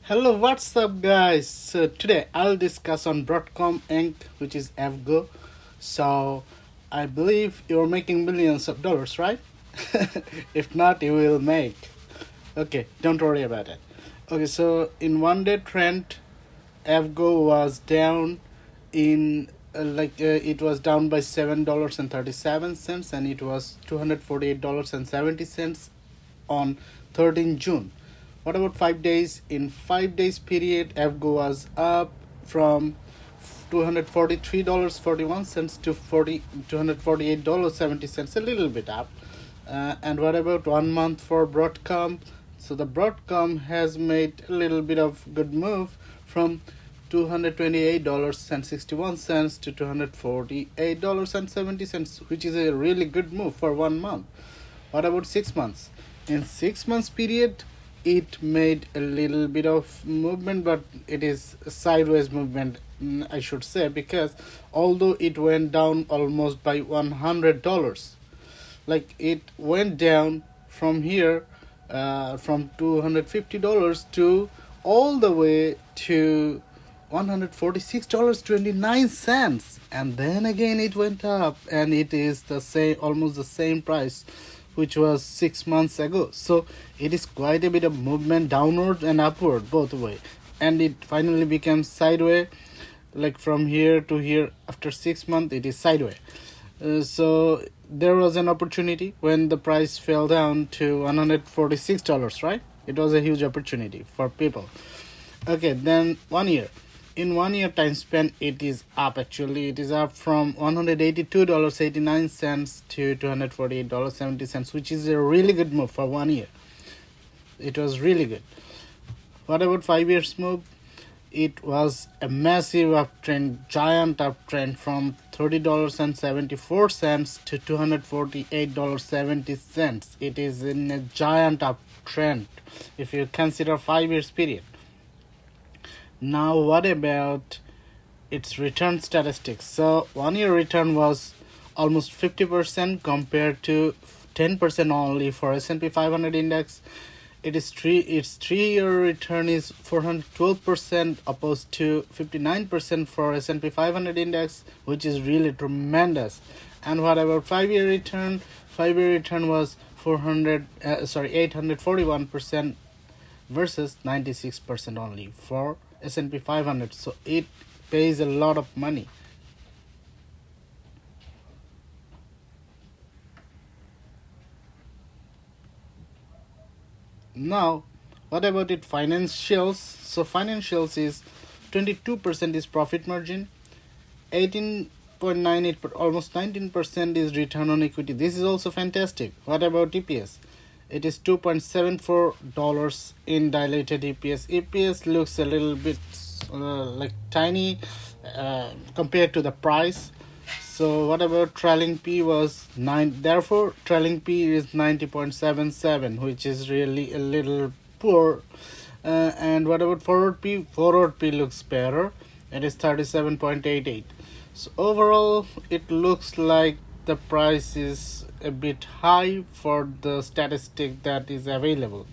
Hello, what's up, guys? So today I'll discuss on Broadcom Inc., which is AVGO. So I believe you're making millions of dollars, right? If not, you will make. Okay, don't worry about it. Okay, so in one day trend, AVGO was down in it was down by $7.37, and it was $248.70 on 13 June. What about 5 days? In 5 days period, AVGO was up from $243.41 to $248.70, a little bit up. And what about 1 month for Broadcom? So the Broadcom has made a little bit of good move from $228.61 to $248.70, which is a really good move for 1 month. What about 6 months? In 6 months period, it made a little bit of movement, but it is a sideways movement, I should say, because although it went down almost by $100, like it went down from here, from $250 to all the way to $146.29, and then again it went up, and it is the same, almost the same price which was 6 months ago. So it is quite a bit of movement downward and upward both way, and it finally becomes sideways, like from here to here. After 6 months it is sideways. So there was an opportunity when the price fell down to $146, right? It was a huge opportunity for people. Okay, then 1 year. In 1 year time span, it is up. Actually, it is up from $182.89 to $248.70, which is a really good move for 1 year. It was really good. What about 5 years move? It was a massive uptrend, giant uptrend from $30.74 to $248.70. It is in a giant uptrend if you consider 5 years period. Now what about its return statistics? So 1 year return was almost 50% compared to 10% only for S&P 500 index. Its 3-year return is 412% opposed to 59% for S&P 500 index, which is really tremendous. And what about 5-year return? 5-year return was 841% versus 96% only for S&P 500. So it pays a lot of money. Now what about its financials? So financials is 22% is profit margin, 18.98, almost 19% is return on equity. This is also fantastic. What about EPS? It is $2.74 in diluted EPS. EPS looks a little bit like tiny compared to the price. So what about trailing P was 9? Therefore, trailing P is 90.77, which is really a little poor. And what about forward P? Forward P looks better. It is 37.88. So overall, it looks like the price is a bit high for the statistic that is available.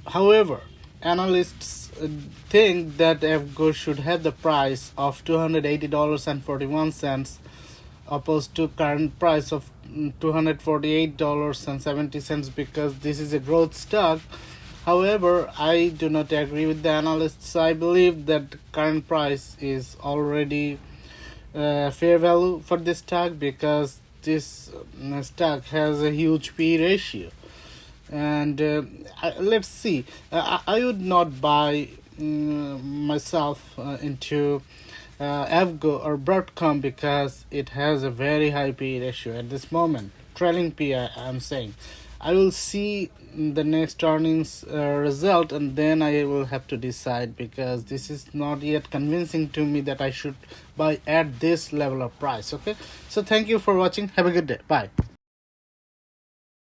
However, analysts think that AVGO should have the price of $280.41 opposed to current price of $248.70, because this is a growth stock. However, I do not agree with the analysts. I believe that current price is already fair value for this stock, because this stock has a huge P ratio. And let's see, I would not buy myself into AVGO or Broadcom, because it has a very high P ratio at this moment. Trailing P, I'm saying. I will see the next earnings result, and then I will have to decide, because this is not yet convincing to me that I should buy at this level of price. Okay, so thank you for watching. Have a good day. Bye.